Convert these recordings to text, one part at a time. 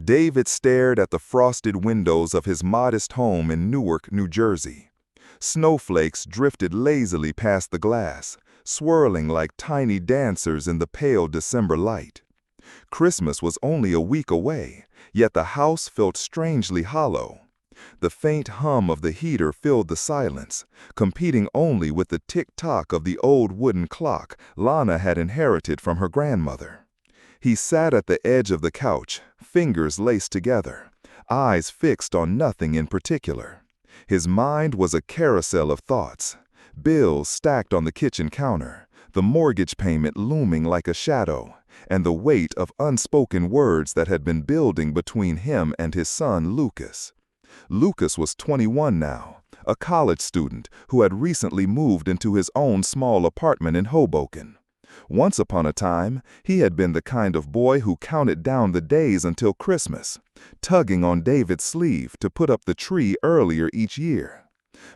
David stared at the frosted windows of his modest home in Newark, New Jersey. Snowflakes drifted lazily past the glass, swirling like tiny dancers in the pale December light. Christmas was only a week away, yet the house felt strangely hollow. The faint hum of the heater filled the silence, competing only with the tick-tock of the old wooden clock Lana had inherited from her grandmother. He sat at the edge of the couch, fingers laced together, eyes fixed on nothing in particular. His mind was a carousel of thoughts, bills stacked on the kitchen counter, the mortgage payment looming like a shadow, and the weight of unspoken words that had been building between him and his son Lucas. Lucas was 21 now, a college student who had recently moved into his own small apartment in Hoboken. Once upon a time, he had been the kind of boy who counted down the days until Christmas, tugging on David's sleeve to put up the tree earlier each year.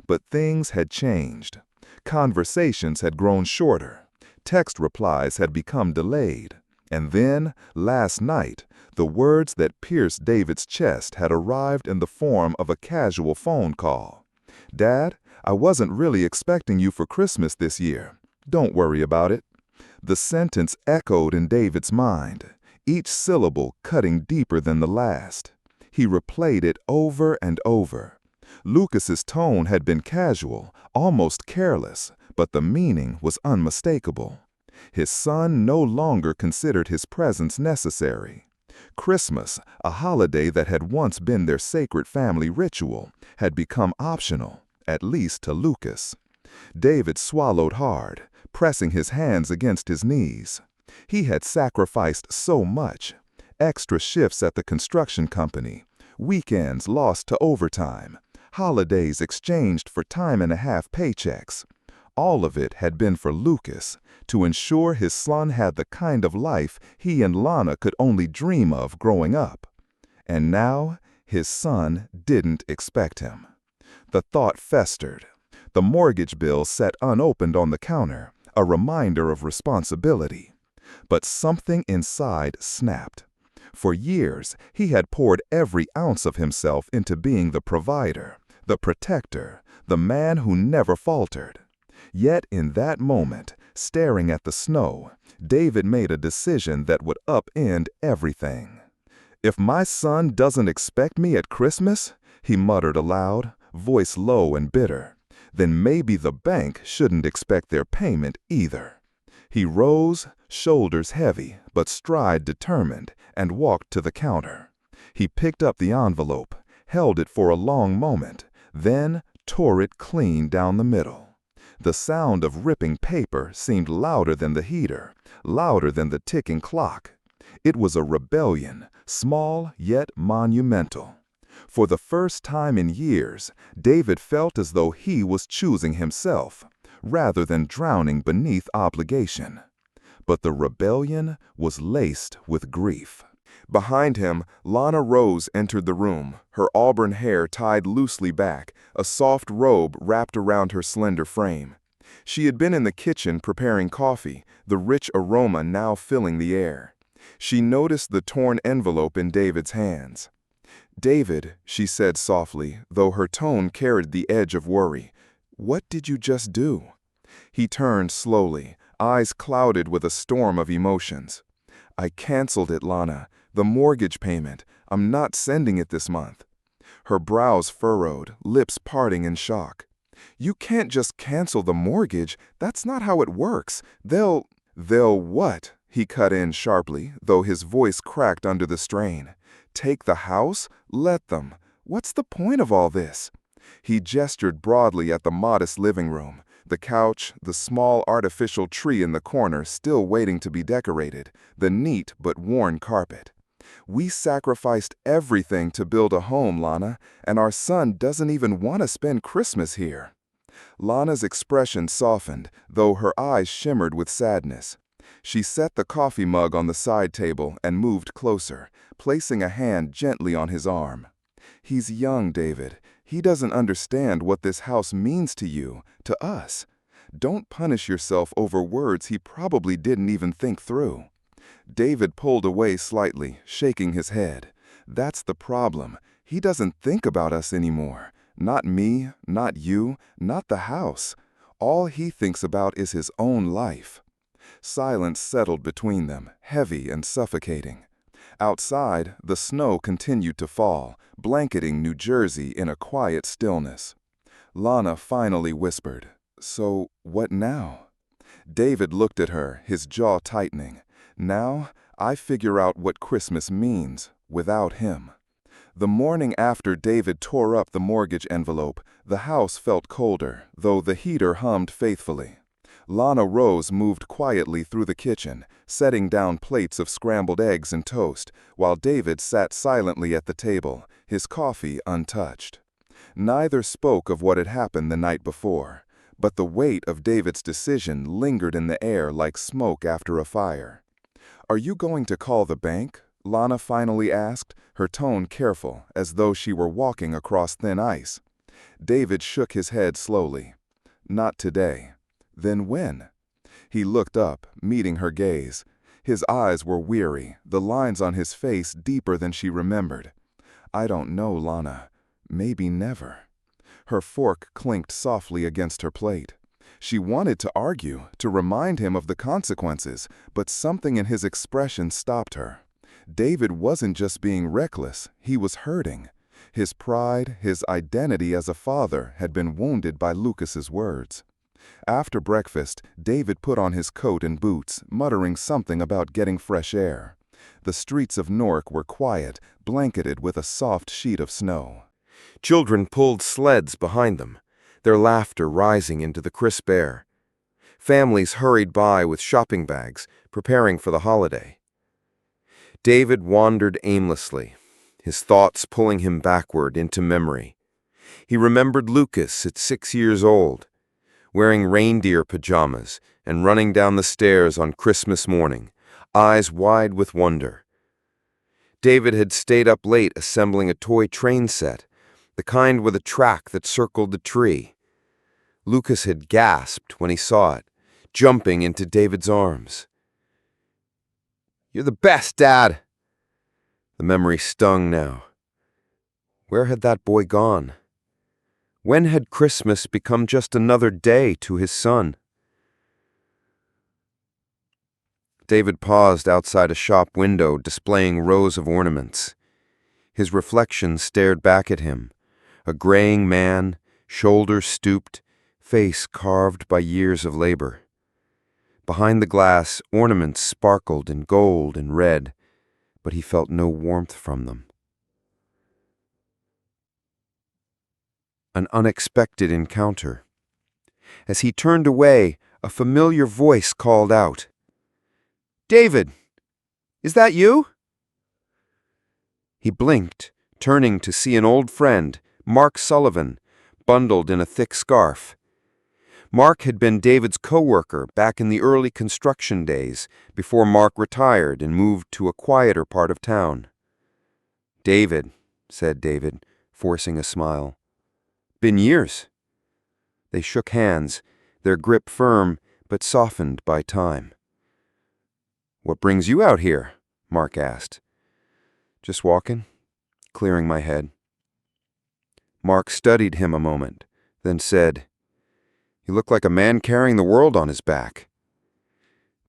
But things had changed. Conversations had grown shorter. Text replies had become delayed. And then, last night, the words that pierced David's chest had arrived in the form of a casual phone call. "Dad, I wasn't really expecting you for Christmas this year. Don't worry about it." The sentence echoed in David's mind, each syllable cutting deeper than the last. He replayed it over and over. Lucas's tone had been casual, almost careless, but the meaning was unmistakable. His son no longer considered his presence necessary. Christmas, a holiday that had once been their sacred family ritual, had become optional, at least to Lucas. David swallowed hard, pressing his hands against his knees. He had sacrificed so much: extra shifts at the construction company, weekends lost to overtime, holidays exchanged for time-and-a-half paychecks. All of it had been for Lucas, to ensure his son had the kind of life he and Lana could only dream of growing up. And now, his son didn't expect him. The thought festered. The mortgage bill sat unopened on the counter, a reminder of responsibility. But something inside snapped. For years, he had poured every ounce of himself into being the provider, the protector, the man who never faltered. Yet in that moment, staring at the snow, David made a decision that would upend everything. "If my son doesn't expect me at Christmas," he muttered aloud, voice low and bitter, "then maybe the bank shouldn't expect their payment either." He rose, shoulders heavy, but stride determined, and walked to the counter. He picked up the envelope, held it for a long moment, then tore it clean down the middle. The sound of ripping paper seemed louder than the heater, louder than the ticking clock. It was a rebellion, small yet monumental. For the first time in years, David felt as though he was choosing himself, rather than drowning beneath obligation. But the rebellion was laced with grief. Behind him, Lana Rose entered the room, her auburn hair tied loosely back, a soft robe wrapped around her slender frame. She had been in the kitchen preparing coffee, the rich aroma now filling the air. She noticed the torn envelope in David's hands. "David," she said softly, though her tone carried the edge of worry, "what did you just do?" He turned slowly, eyes clouded with a storm of emotions. "I canceled it, Lana. The mortgage payment. I'm not sending it this month." Her brows furrowed, lips parting in shock. "You can't just cancel the mortgage. That's not how it works. They'll what?" He cut in sharply, though his voice cracked under the strain. "Take the house? Let them. What's the point of all this?" He gestured broadly at the modest living room, the couch, the small artificial tree in the corner still waiting to be decorated, the neat but worn carpet. "We sacrificed everything to build a home, Lana, and our son doesn't even want to spend Christmas here." Lana's expression softened, though her eyes shimmered with sadness. She set the coffee mug on the side table and moved closer, placing a hand gently on his arm. "He's young, David. He doesn't understand what this house means to you, to us. Don't punish yourself over words he probably didn't even think through." David pulled away slightly, shaking his head. That's the problem. He doesn't think about us anymore. Not me, not you, not the house. All he thinks about is his own life. Silence settled between them, heavy and suffocating. Outside, the snow continued to fall, blanketing New Jersey in a quiet stillness. Lana finally whispered, "So, what now?" David looked at her, his jaw tightening. "Now, I figure out what Christmas means, without him." The morning after David tore up the mortgage envelope, the house felt colder, though the heater hummed faithfully. Lana Rose moved quietly through the kitchen, setting down plates of scrambled eggs and toast, while David sat silently at the table, his coffee untouched. Neither spoke of what had happened the night before, but the weight of David's decision lingered in the air like smoke after a fire. "Are you going to call the bank?" Lana finally asked, her tone careful, as though she were walking across thin ice. David shook his head slowly. "Not today." "Then when?" He looked up, meeting her gaze. His eyes were weary, the lines on his face deeper than she remembered. "I don't know, Lana. Maybe never." Her fork clinked softly against her plate. She wanted to argue, to remind him of the consequences, but something in his expression stopped her. David wasn't just being reckless, he was hurting. His pride, his identity as a father, had been wounded by Lucas's words. After breakfast, David put on his coat and boots, muttering something about getting fresh air. The streets of Newark were quiet, blanketed with a soft sheet of snow. Children pulled sleds behind them, their laughter rising into the crisp air. Families hurried by with shopping bags, preparing for the holiday. David wandered aimlessly, his thoughts pulling him backward into memory. He remembered Lucas at 6 years old, wearing reindeer pajamas and running down the stairs on Christmas morning, eyes wide with wonder. David had stayed up late assembling a toy train set, the kind with a track that circled the tree. Lucas had gasped when he saw it, jumping into David's arms. "You're the best, Dad!" The memory stung now. Where had that boy gone? When had Christmas become just another day to his son? David paused outside a shop window displaying rows of ornaments. His reflection stared back at him, a graying man, shoulders stooped, face carved by years of labor. Behind the glass, ornaments sparkled in gold and red, but he felt no warmth from them. An unexpected encounter. As he turned away, a familiar voice called out, "David, is that you?" He blinked, turning to see an old friend, Mark Sullivan, bundled in a thick scarf. Mark had been David's co-worker back in the early construction days, before Mark retired and moved to a quieter part of town. "David," said David, forcing a smile. "Been years." They shook hands, their grip firm but softened by time. "What brings you out here?" Mark asked. "Just walking, clearing my head." Mark studied him a moment, then said, "You look like a man carrying the world on his back."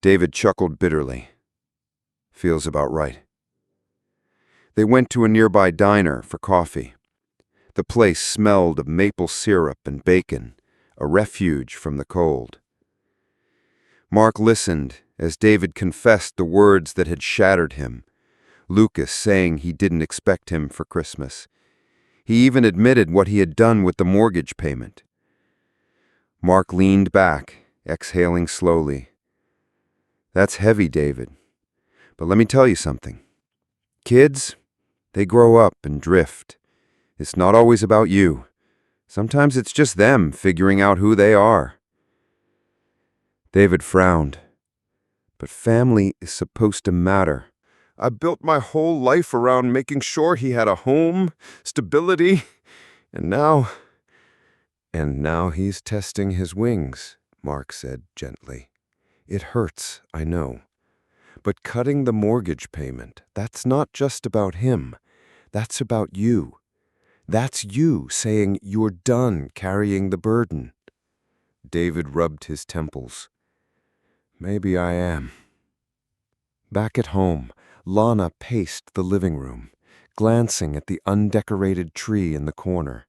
David chuckled bitterly. "Feels about right." They went to a nearby diner for coffee. The place smelled of maple syrup and bacon, a refuge from the cold. Mark listened as David confessed the words that had shattered him, Lucas saying he didn't expect him for Christmas. He even admitted what he had done with the mortgage payment. Mark leaned back, exhaling slowly. "That's heavy, David. But let me tell you something. Kids, they grow up and drift. It's not always about you. Sometimes it's just them figuring out who they are." David frowned. "But family is supposed to matter. I built my whole life around making sure he had a home, stability, and now he's testing his wings," Mark said gently. "It hurts, I know. But cutting the mortgage payment, that's not just about him. That's about you. That's you saying you're done carrying the burden. David rubbed his temples. Maybe I am. Back at home, Lana paced the living room, glancing at the undecorated tree in the corner.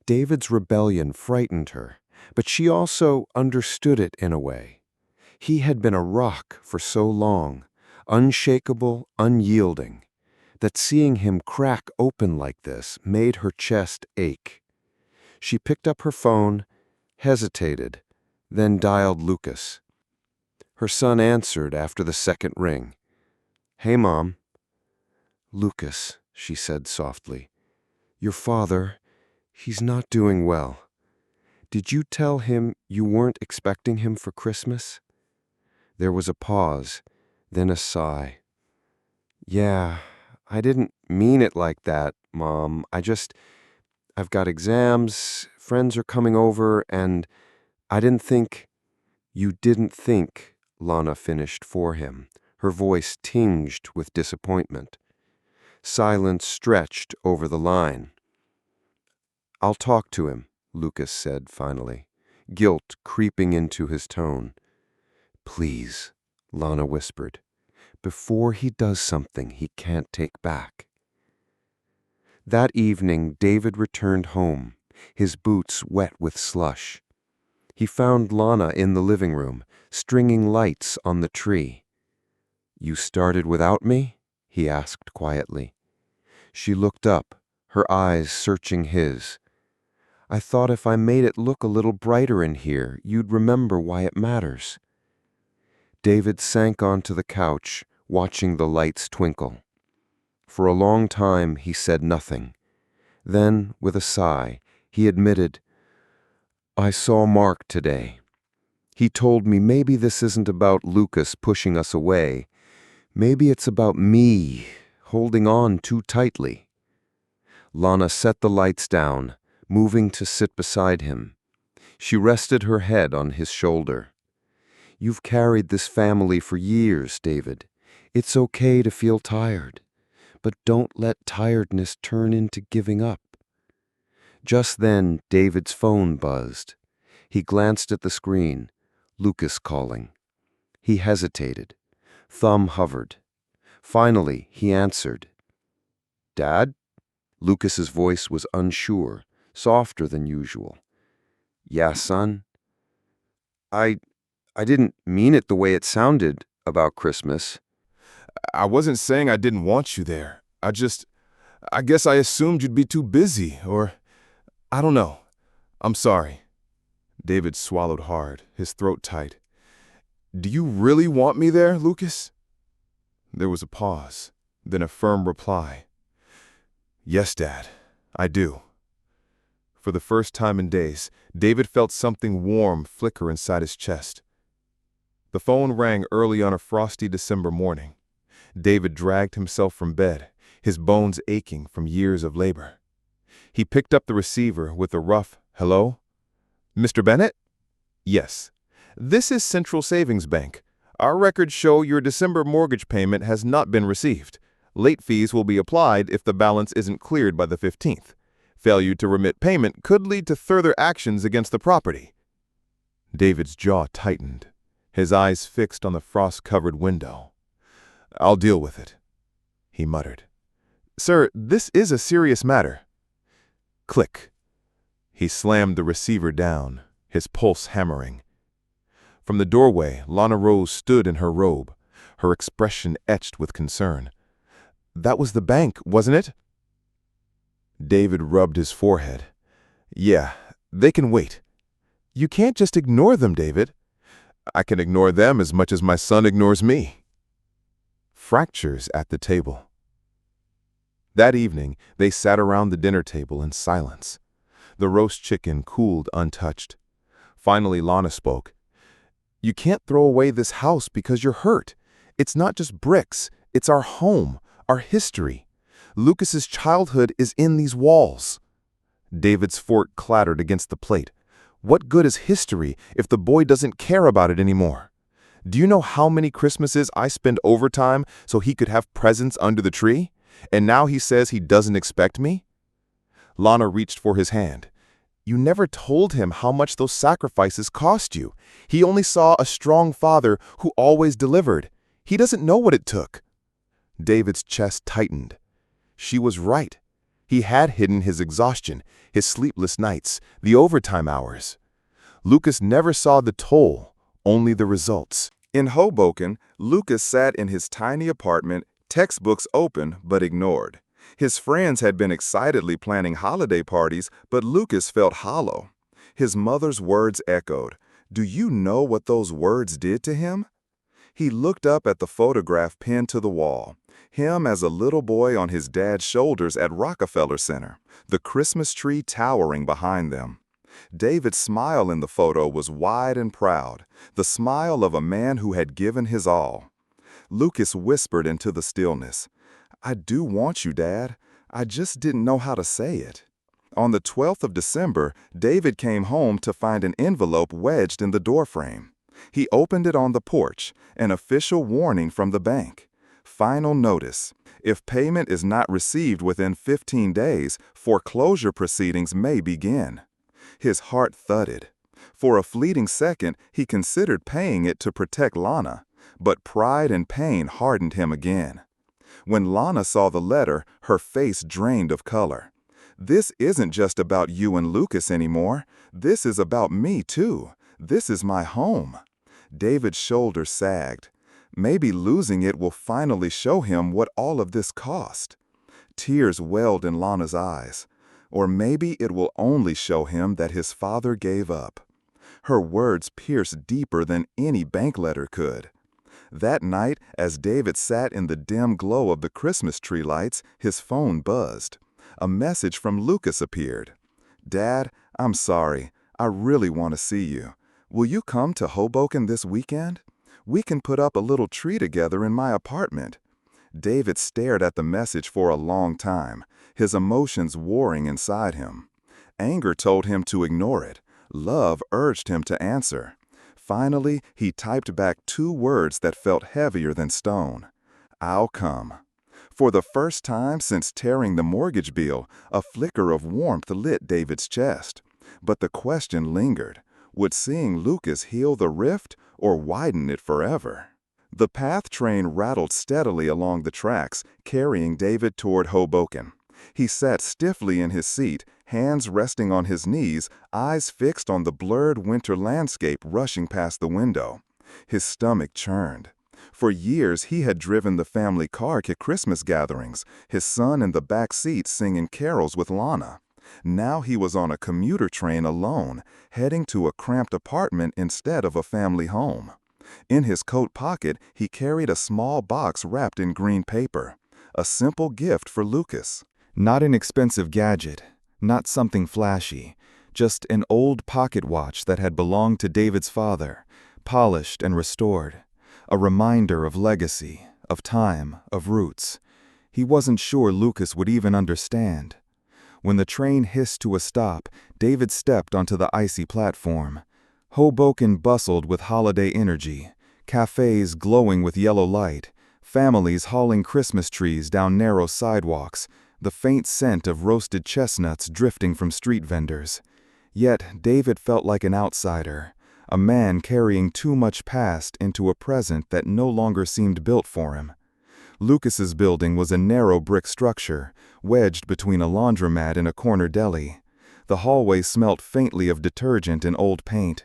David's rebellion frightened her, but she also understood it in a way. He had been a rock for so long, unshakable, unyielding, that seeing him crack open like this made her chest ache. She picked up her phone, hesitated, then dialed Lucas. Her son answered after the second ring. "Hey, Mom." "Lucas," she said softly, "your father, he's not doing well. Did you tell him you weren't expecting him for Christmas?" There was a pause, then a sigh. "Yeah, I didn't mean it like that, Mom. I've got exams, friends are coming over, and I didn't think—" "You didn't think," Lana finished for him, her voice tinged with disappointment. Silence stretched over the line. "I'll talk to him," Lucas said finally, guilt creeping into his tone. "Please," Lana whispered, "before he does something he can't take back." That evening, David returned home, his boots wet with slush. He found Lana in the living room, stringing lights on the tree. "You started without me?" he asked quietly. She looked up, her eyes searching his. "I thought if I made it look a little brighter in here, you'd remember why it matters." David sank onto the couch, watching the lights twinkle. For a long time he said nothing. Then, with a sigh, he admitted, "I saw Mark today. He told me maybe this isn't about Lucas pushing us away. Maybe it's about me holding on too tightly." Lana set the lights down, moving to sit beside him. She rested her head on his shoulder. "You've carried this family for years, David. It's okay to feel tired, but don't let tiredness turn into giving up." Just then, David's phone buzzed. He glanced at the screen. Lucas calling. He hesitated. Thumb hovered. Finally, he answered. "Dad?" Lucas's voice was unsure, softer than usual. "Yeah, son?" I didn't mean it the way it sounded about Christmas." I wasn't saying I didn't want you there. I guess I assumed you'd be too busy, or I don't know. I'm sorry. David swallowed hard, his throat tight. "Do you really want me there, Lucas?" There was a pause, then a firm reply. "Yes, Dad, I do." For the first time in days, David felt something warm flicker inside his chest. The phone rang early on a frosty December morning. David dragged himself from bed, his bones aching from years of labor. He picked up the receiver with a rough, "Hello? Mr. Bennett?" "Yes. This is Central Savings Bank. Our records show your December mortgage payment has not been received. Late fees will be applied if the balance isn't cleared by the 15th. Failure to remit payment could lead to further actions against the property." David's jaw tightened, his eyes fixed on the frost-covered window. "I'll deal with it," he muttered. "Sir, this is a serious matter." Click. He slammed the receiver down, his pulse hammering. From the doorway, Lana Rose stood in her robe, her expression etched with concern. "That was the bank, wasn't it?" David rubbed his forehead. "Yeah, they can wait." "You can't just ignore them, David." "I can ignore them as much as my son ignores me." Fractures at the table. That evening, they sat around the dinner table in silence. The roast chicken cooled untouched. Finally, Lana spoke. "You can't throw away this house because you're hurt. It's not just bricks. It's our home, our history. Lucas's childhood is in these walls." David's fork clattered against the plate. What good is history if the boy doesn't care about it anymore? Do you know how many Christmases I spend overtime so he could have presents under the tree? And now he says he doesn't expect me? Lana reached for his hand. You never told him how much those sacrifices cost you. He only saw a strong father who always delivered. He doesn't know what it took. David's chest tightened. She was right. He had hidden his exhaustion, his sleepless nights, the overtime hours. Lucas never saw the toll, only the results. In Hoboken, Lucas sat in his tiny apartment, textbooks open but ignored. His friends had been excitedly planning holiday parties, but Lucas felt hollow. His mother's words echoed. Do you know what those words did to him? He looked up at the photograph pinned to the wall. Him as a little boy on his dad's shoulders at Rockefeller Center, the Christmas tree towering behind them. David's smile in the photo was wide and proud, the smile of a man who had given his all. Lucas whispered into the stillness, I do want you, Dad. I just didn't know how to say it. On the 12th of December, David came home to find an envelope wedged in the doorframe. He opened it on the porch, an official warning from the bank. Final notice. If payment is not received within 15 days, foreclosure proceedings may begin. His heart thudded. For a fleeting second, he considered paying it to protect Lana, but pride and pain hardened him again. When Lana saw the letter, her face drained of color. This isn't just about you and Lucas anymore. This is about me, too. This is my home. David's shoulders sagged. Maybe losing it will finally show him what all of this cost. Tears welled in Lana's eyes. Or maybe it will only show him that his father gave up. Her words pierced deeper than any bank letter could. That night, as David sat in the dim glow of the Christmas tree lights, his phone buzzed. A message from Lucas appeared. Dad, I'm sorry. I really want to see you. Will you come to Hoboken this weekend? We can put up a little tree together in my apartment. David stared at the message for a long time, his emotions warring inside him. Anger told him to ignore it. Love urged him to answer. Finally, he typed back 2 words that felt heavier than stone. I'll come. For the first time since tearing the mortgage bill, a flicker of warmth lit David's chest. But the question lingered. Would seeing Lucas heal the rift or widen it forever? The PATH train rattled steadily along the tracks, carrying David toward Hoboken. He sat stiffly in his seat, hands resting on his knees, eyes fixed on the blurred winter landscape rushing past the window. His stomach churned. For years he had driven the family car to Christmas gatherings, his son in the back seat singing carols with Lana. Now he was on a commuter train alone, heading to a cramped apartment instead of a family home. In his coat pocket, he carried a small box wrapped in green paper. A simple gift for Lucas. Not an expensive gadget, not something flashy, just an old pocket watch that had belonged to David's father, polished and restored. A reminder of legacy, of time, of roots. He wasn't sure Lucas would even understand. When the train hissed to a stop, David stepped onto the icy platform. Hoboken bustled with holiday energy, cafes glowing with yellow light, families hauling Christmas trees down narrow sidewalks, the faint scent of roasted chestnuts drifting from street vendors. Yet David felt like an outsider, a man carrying too much past into a present that no longer seemed built for him. Lucas's building was a narrow brick structure, wedged between a laundromat and a corner deli. The hallway smelt faintly of detergent and old paint.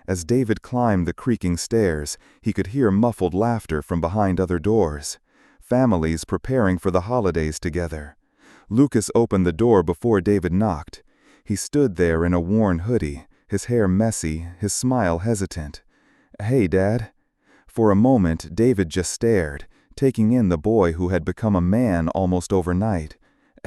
As David climbed the creaking stairs, he could hear muffled laughter from behind other doors. Families preparing for the holidays together. Lucas opened the door before David knocked. He stood there in a worn hoodie, his hair messy, his smile hesitant. "Hey, Dad." For a moment, David just stared, taking in the boy who had become a man almost overnight.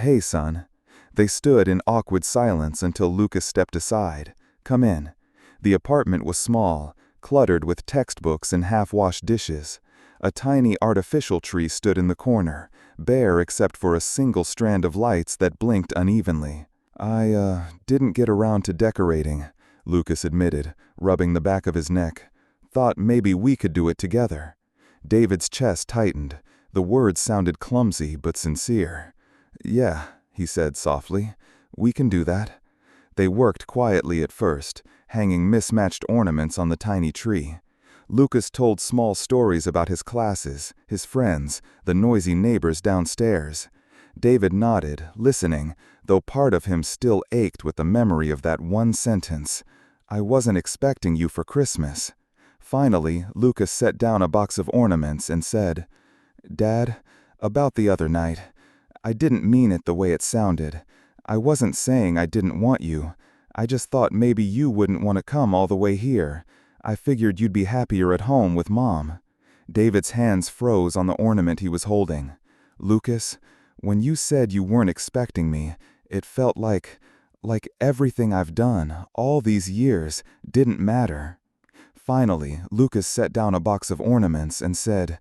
"Hey, son." They stood in awkward silence until Lucas stepped aside. "Come in." The apartment was small, cluttered with textbooks and half-washed dishes. A tiny artificial tree stood in the corner, bare except for a single strand of lights that blinked unevenly. "I didn't get around to decorating," Lucas admitted, rubbing the back of his neck. "Thought maybe we could do it together." David's chest tightened. The words sounded clumsy but sincere. "Yeah," he said softly, "we can do that." They worked quietly at first, hanging mismatched ornaments on the tiny tree. Lucas told small stories about his classes, his friends, the noisy neighbors downstairs. David nodded, listening, though part of him still ached with the memory of that one sentence, "I wasn't expecting you for Christmas." Finally, Lucas set down a box of ornaments and said, "Dad, about the other night, I didn't mean it the way it sounded. I wasn't saying I didn't want you. I just thought maybe you wouldn't want to come all the way here. I figured you'd be happier at home with Mom." David's hands froze on the ornament he was holding. "Lucas, when you said you weren't expecting me, it felt like everything I've done, all these years, didn't matter." Finally, Lucas set down a box of ornaments and said,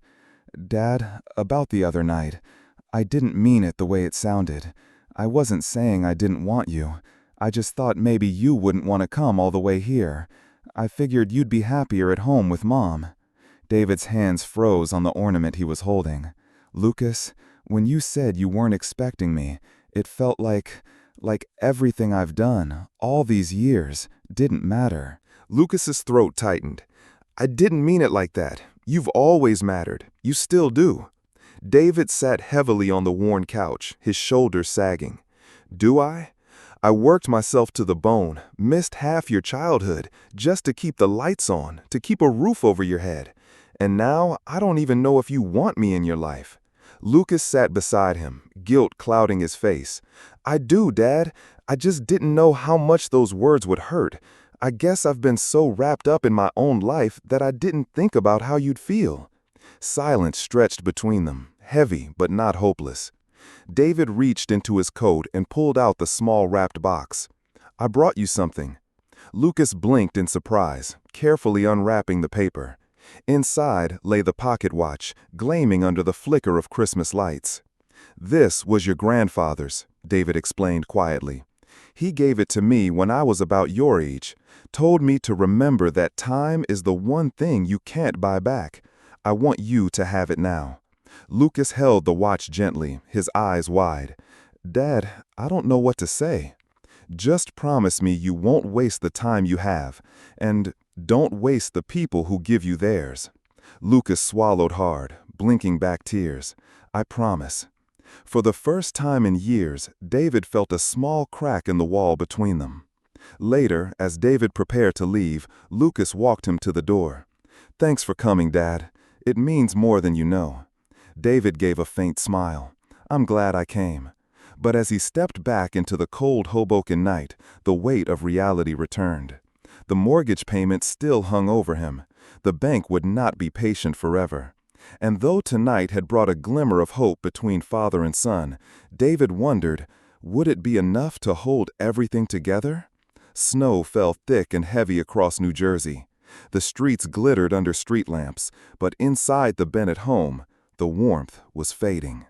"Dad, about the other night, I didn't mean it the way it sounded. I wasn't saying I didn't want you. I just thought maybe you wouldn't want to come all the way here. I figured you'd be happier at home with Mom." David's hands froze on the ornament he was holding. "Lucas, when you said you weren't expecting me, it felt like everything I've done, all these years, didn't matter." Lucas's throat tightened. "I didn't mean it like that. You've always mattered. You still do." David sat heavily on the worn couch, his shoulders sagging. "Do I? I worked myself to the bone, missed half your childhood, just to keep the lights on, to keep a roof over your head. And now I don't even know if you want me in your life." Lucas sat beside him, guilt clouding his face. "I do, Dad. I just didn't know how much those words would hurt. I guess I've been so wrapped up in my own life that I didn't think about how you'd feel." Silence stretched between them, heavy but not hopeless. David reached into his coat and pulled out the small wrapped box. "I brought you something." Lucas blinked in surprise, carefully unwrapping the paper. Inside lay the pocket watch, gleaming under the flicker of Christmas lights. "This was your grandfather's," David explained quietly. "He gave it to me when I was about your age, told me to remember that time is the one thing you can't buy back. I want you to have it now." Lucas held the watch gently, his eyes wide. "Dad, I don't know what to say." "Just promise me you won't waste the time you have, and don't waste the people who give you theirs." Lucas swallowed hard, blinking back tears. "I promise." For the first time in years, David felt a small crack in the wall between them. Later, as David prepared to leave, Lucas walked him to the door. "Thanks for coming, Dad. It means more than you know." David gave a faint smile. "I'm glad I came." But as he stepped back into the cold Hoboken night, the weight of reality returned. The mortgage payment still hung over him. The bank would not be patient forever. And though tonight had brought a glimmer of hope between father and son, David wondered, would it be enough to hold everything together? Snow fell thick and heavy across New Jersey. The streets glittered under street lamps, but inside the Bennett home, the warmth was fading.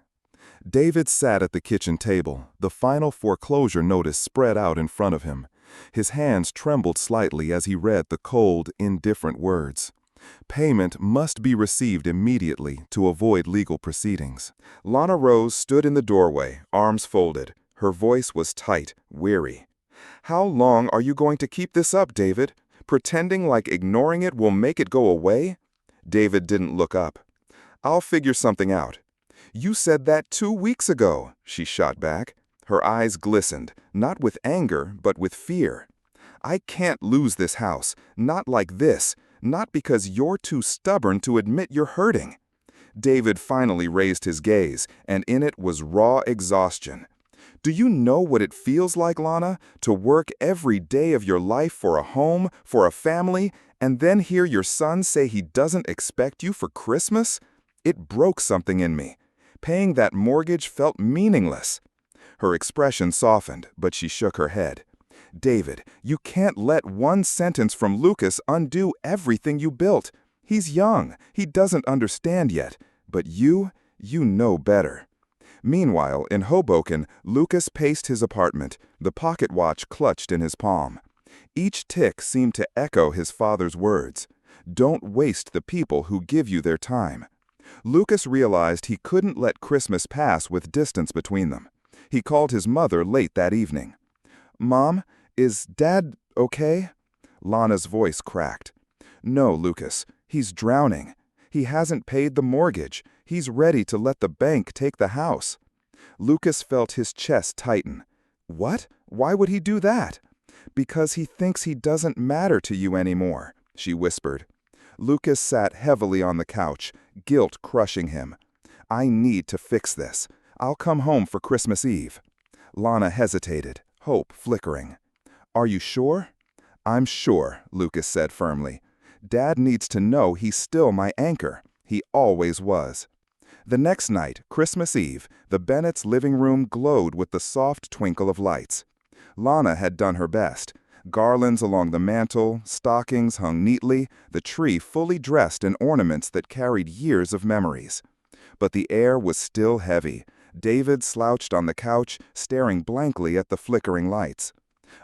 David sat at the kitchen table, the final foreclosure notice spread out in front of him. His hands trembled slightly as he read the cold, indifferent words. Payment must be received immediately to avoid legal proceedings. Lana Rose stood in the doorway, arms folded. Her voice was tight, weary. "How long are you going to keep this up, David? Pretending like ignoring it will make it go away?" David didn't look up. "I'll figure something out." "You said that 2 weeks ago," she shot back. Her eyes glistened, not with anger, but with fear. "I can't lose this house, not like this, not because you're too stubborn to admit you're hurting." David finally raised his gaze, and in it was raw exhaustion. "Do you know what it feels like, Lana, to work every day of your life for a home, for a family, and then hear your son say he doesn't expect you for Christmas? It broke something in me. Paying that mortgage felt meaningless." Her expression softened, but she shook her head. "David, you can't let one sentence from Lucas undo everything you built. He's young. He doesn't understand yet. But you know better." Meanwhile, in Hoboken, Lucas paced his apartment, the pocket watch clutched in his palm. Each tick seemed to echo his father's words. "Don't waste the people who give you their time." Lucas realized he couldn't let Christmas pass with distance between them. He called his mother late that evening. "Mom, is Dad okay?" Lana's voice cracked. "No, Lucas, he's drowning. He hasn't paid the mortgage. He's ready to let the bank take the house." Lucas felt his chest tighten. "What? Why would he do that?" "Because he thinks he doesn't matter to you anymore," she whispered. Lucas sat heavily on the couch, guilt crushing him. "I need to fix this. I'll come home for Christmas Eve." Lana hesitated, hope flickering. "Are you sure?" "I'm sure," Lucas said firmly. "Dad needs to know he's still my anchor. He always was." The next night, Christmas Eve, the Bennetts' living room glowed with the soft twinkle of lights. Lana had done her best. Garlands along the mantel, stockings hung neatly, the tree fully dressed in ornaments that carried years of memories. But the air was still heavy. David slouched on the couch, staring blankly at the flickering lights.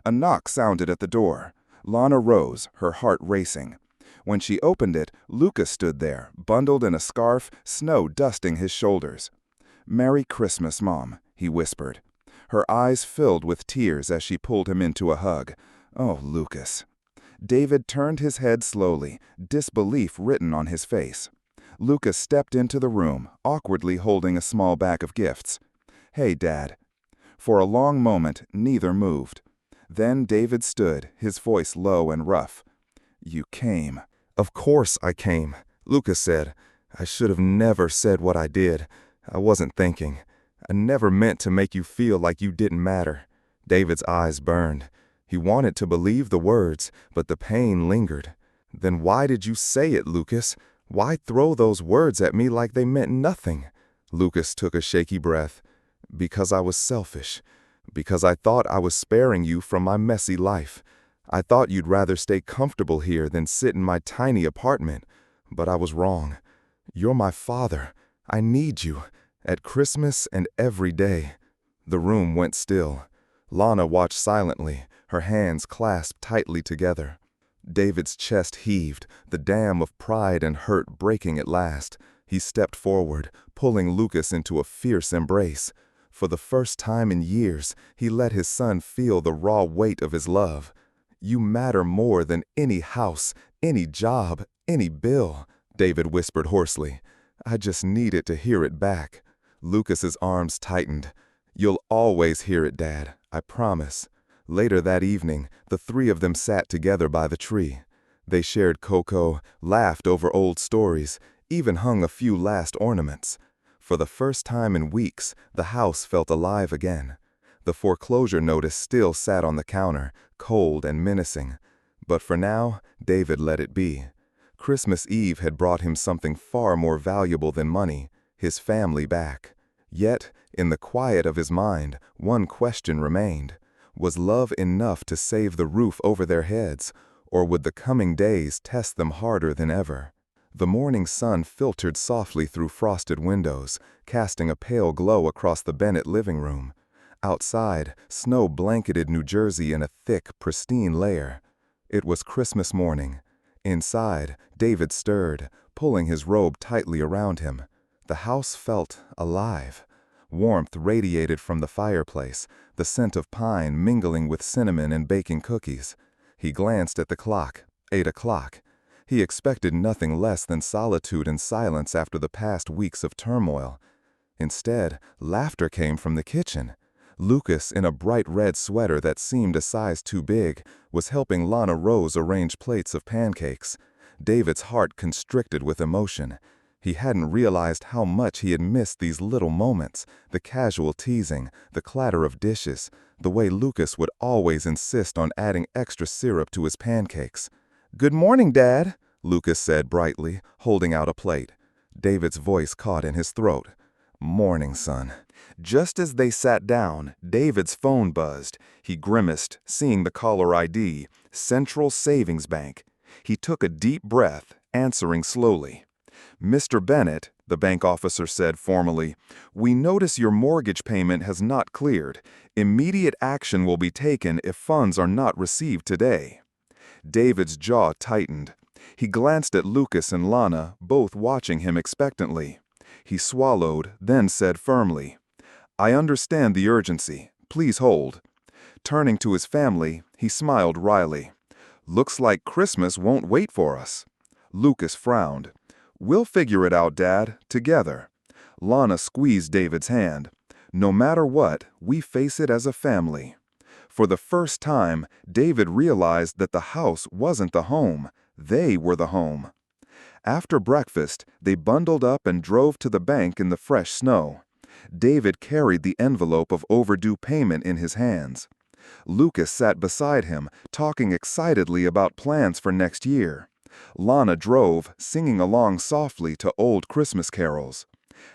A knock sounded at the door. Lana rose, her heart racing. When she opened it, Lucas stood there, bundled in a scarf, snow dusting his shoulders. "Merry Christmas, Mom," he whispered. Her eyes filled with tears as she pulled him into a hug. "Oh, Lucas." David turned his head slowly, disbelief written on his face. Lucas stepped into the room, awkwardly holding a small bag of gifts. "Hey, Dad." For a long moment, neither moved. Then David stood, his voice low and rough. "You came." "Of course I came," Lucas said. "I should have never said what I did. I wasn't thinking. I never meant to make you feel like you didn't matter." David's eyes burned. He wanted to believe the words, but the pain lingered. "Then why did you say it, Lucas? Why throw those words at me like they meant nothing?" Lucas took a shaky breath. "Because I was selfish. Because I thought I was sparing you from my messy life. I thought you'd rather stay comfortable here than sit in my tiny apartment. But I was wrong. You're my father. I need you. At Christmas and every day." The room went still. Lana watched silently, her hands clasped tightly together. David's chest heaved, the dam of pride and hurt breaking at last. He stepped forward, pulling Lucas into a fierce embrace. For the first time in years, he let his son feel the raw weight of his love. "You matter more than any house, any job, any bill," David whispered hoarsely. "I just needed to hear it back." Lucas's arms tightened. "You'll always hear it, Dad, I promise." Later that evening, the three of them sat together by the tree. They shared cocoa, laughed over old stories, even hung a few last ornaments. For the first time in weeks, the house felt alive again. The foreclosure notice still sat on the counter, cold and menacing. But for now, David let it be. Christmas Eve had brought him something far more valuable than money, his family back. Yet, in the quiet of his mind, one question remained. Was love enough to save the roof over their heads, or would the coming days test them harder than ever? The morning sun filtered softly through frosted windows, casting a pale glow across the Bennett living room. Outside, snow blanketed New Jersey in a thick, pristine layer. It was Christmas morning. Inside, David stirred, pulling his robe tightly around him. The house felt alive. Warmth radiated from the fireplace, the scent of pine mingling with cinnamon and baking cookies. He glanced at the clock, 8 o'clock. He expected nothing less than solitude and silence after the past weeks of turmoil. Instead, laughter came from the kitchen. Lucas, in a bright red sweater that seemed a size too big, was helping Lana Rose arrange plates of pancakes. David's heart constricted with emotion. He hadn't realized how much he had missed these little moments, the casual teasing, the clatter of dishes, the way Lucas would always insist on adding extra syrup to his pancakes. "Good morning, Dad," Lucas said brightly, holding out a plate. David's voice caught in his throat. "Morning, son." Just as they sat down, David's phone buzzed. He grimaced, seeing the caller ID, Central Savings Bank. He took a deep breath, answering slowly. "Mr. Bennett," the bank officer said formally, "we notice your mortgage payment has not cleared. Immediate action will be taken if funds are not received today." David's jaw tightened. He glanced at Lucas and Lana, both watching him expectantly. He swallowed, then said firmly, "I understand the urgency. Please hold." Turning to his family, he smiled wryly. "Looks like Christmas won't wait for us." Lucas frowned. "We'll figure it out, Dad, together." Lana squeezed David's hand. "No matter what, we face it as a family." For the first time, David realized that the house wasn't the home. They were the home. After breakfast, they bundled up and drove to the bank in the fresh snow. David carried the envelope of overdue payment in his hands. Lucas sat beside him, talking excitedly about plans for next year. Lana drove, singing along softly to old Christmas carols.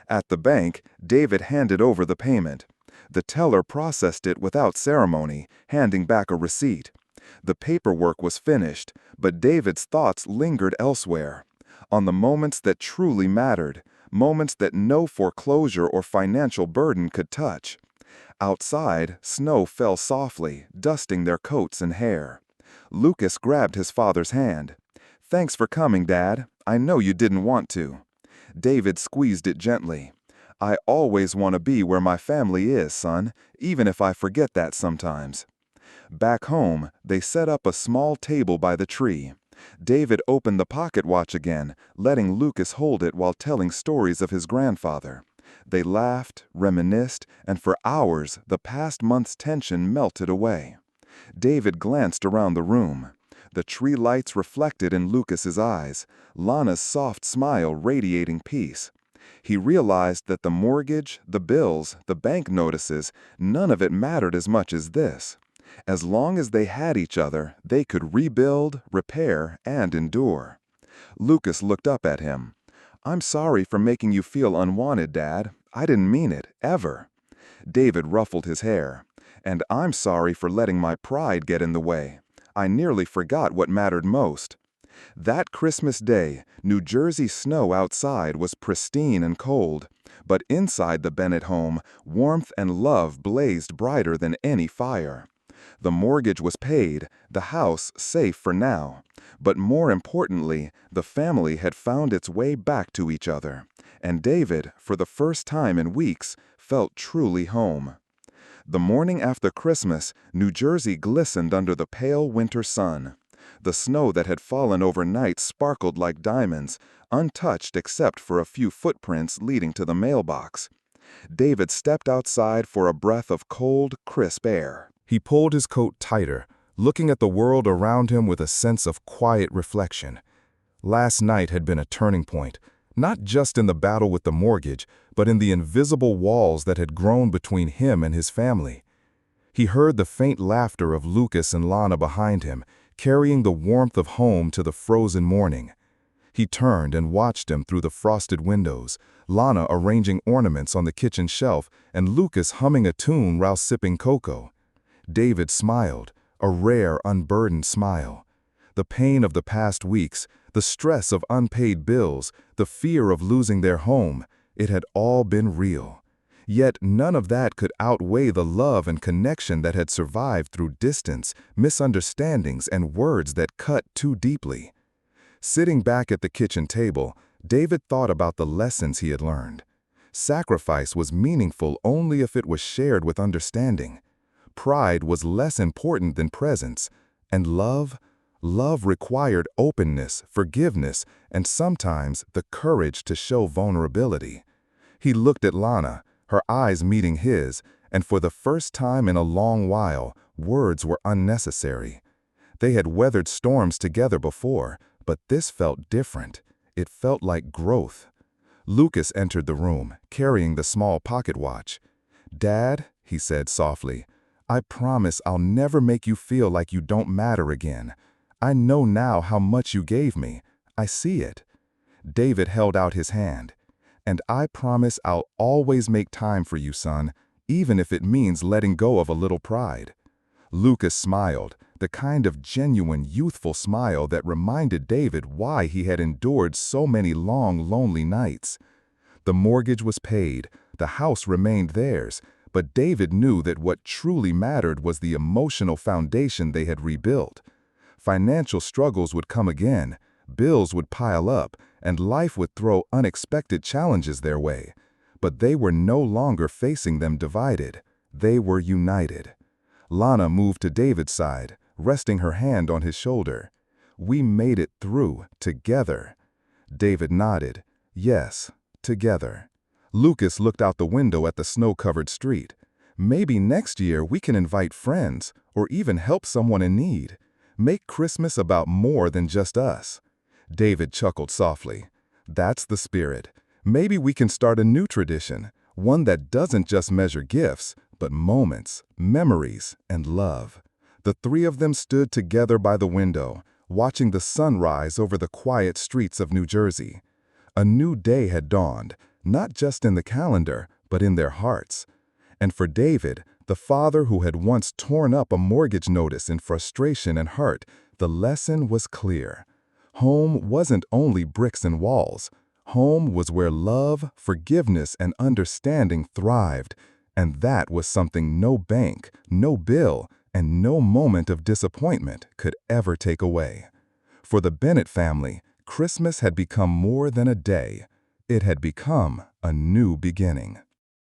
At the bank, David handed over the payment. The teller processed it without ceremony, handing back a receipt. The paperwork was finished, but David's thoughts lingered elsewhere, on the moments that truly mattered, moments that no foreclosure or financial burden could touch. Outside, snow fell softly, dusting their coats and hair. Lucas grabbed his father's hand. "Thanks for coming, Dad. I know you didn't want to." David squeezed it gently. "I always want to be where my family is, son, even if I forget that sometimes." Back home, they set up a small table by the tree. David opened the pocket watch again, letting Lucas hold it while telling stories of his grandfather. They laughed, reminisced, and for hours the past month's tension melted away. David glanced around the room. The tree lights reflected in Lucas's eyes, Lana's soft smile radiating peace. He realized that the mortgage, the bills, the bank notices, none of it mattered as much as this. As long as they had each other, they could rebuild, repair, and endure. Lucas looked up at him. "I'm sorry for making you feel unwanted, Dad. I didn't mean it, ever." David ruffled his hair. "And I'm sorry for letting my pride get in the way. I nearly forgot what mattered most." That Christmas day, New Jersey snow outside was pristine and cold, but inside the Bennett home, warmth and love blazed brighter than any fire. The mortgage was paid, the house safe for now, but more importantly, the family had found its way back to each other, and David, for the first time in weeks, felt truly home. The morning after Christmas, New Jersey glistened under the pale winter sun. The snow that had fallen overnight sparkled like diamonds, untouched except for a few footprints leading to the mailbox. David stepped outside for a breath of cold, crisp air. He pulled his coat tighter, looking at the world around him with a sense of quiet reflection. Last night had been a turning point, not just in the battle with the mortgage, but in the invisible walls that had grown between him and his family. He heard the faint laughter of Lucas and Lana behind him, carrying the warmth of home to the frozen morning. He turned and watched them through the frosted windows, Lana arranging ornaments on the kitchen shelf and Lucas humming a tune while sipping cocoa. David smiled, a rare, unburdened smile. The pain of the past weeks, the stress of unpaid bills, the fear of losing their home, it had all been real. Yet none of that could outweigh the love and connection that had survived through distance, misunderstandings, and words that cut too deeply. Sitting back at the kitchen table, David thought about the lessons he had learned. Sacrifice was meaningful only if it was shared with understanding. Pride was less important than presence, and love required openness, forgiveness, and sometimes the courage to show vulnerability. He looked at Lana, her eyes meeting his, and for the first time in a long while, words were unnecessary. They had weathered storms together before, but this felt different. It felt like growth. Lucas entered the room, carrying the small pocket watch. "Dad," he said softly, "I promise I'll never make you feel like you don't matter again. I know now how much you gave me. I see it." David held out his hand. "And I promise I'll always make time for you, son, even if it means letting go of a little pride." Lucas smiled, the kind of genuine, youthful smile that reminded David why he had endured so many long, lonely nights. The mortgage was paid, the house remained theirs, but David knew that what truly mattered was the emotional foundation they had rebuilt. Financial struggles would come again, Bills would pile up, and life would throw unexpected challenges their way. But they were no longer facing them divided. They were united. Lana moved to David's side, resting her hand on his shoulder. "We made it through, together." David nodded. "Yes, together." Lucas looked out the window at the snow-covered street. "Maybe next year we can invite friends, or even help someone in need. Make Christmas about more than just us." David chuckled softly. "That's the spirit. Maybe we can start a new tradition, one that doesn't just measure gifts, but moments, memories, and love." The three of them stood together by the window, watching the sun rise over the quiet streets of New Jersey. A new day had dawned, not just in the calendar, but in their hearts. And for David, the father who had once torn up a mortgage notice in frustration and hurt, the lesson was clear. Home wasn't only bricks and walls. Home was where love, forgiveness, and understanding thrived. And that was something no bank, no bill, and no moment of disappointment could ever take away. For the Bennett family, Christmas had become more than a day. It had become a new beginning.